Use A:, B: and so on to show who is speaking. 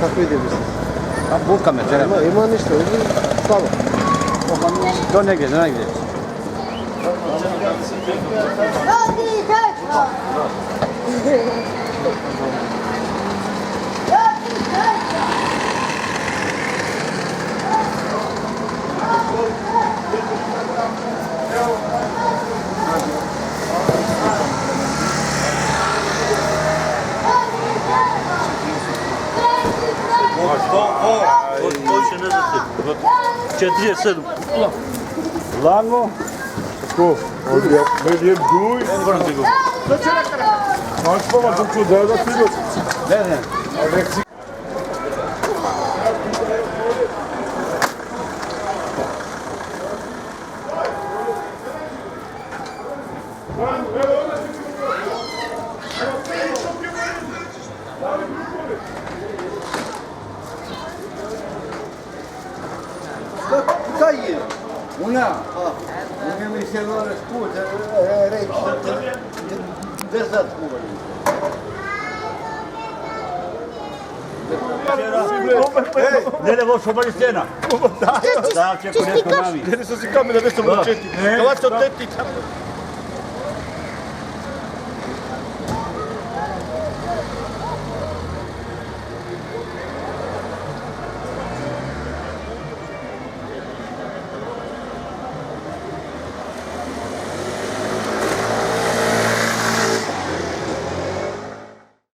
A: Kako ide mislim?
B: A buka me treba.
A: Ima ništa, slabo.
B: Do negdje, do negdje.
C: Больше не за 47.
B: Lango.
D: Ko? Medjem duj.
C: Moram ti go.
D: Maš pa ma tu da ti go.
B: Ne.
A: Kaj je?
B: Una. Una mi se lo scusa, desat kuvali.
C: Ne le voš obali stena. Da, će ko nešto nami.
D: Gdje su si kamera, gdje sam na četiri. Kavac od teti.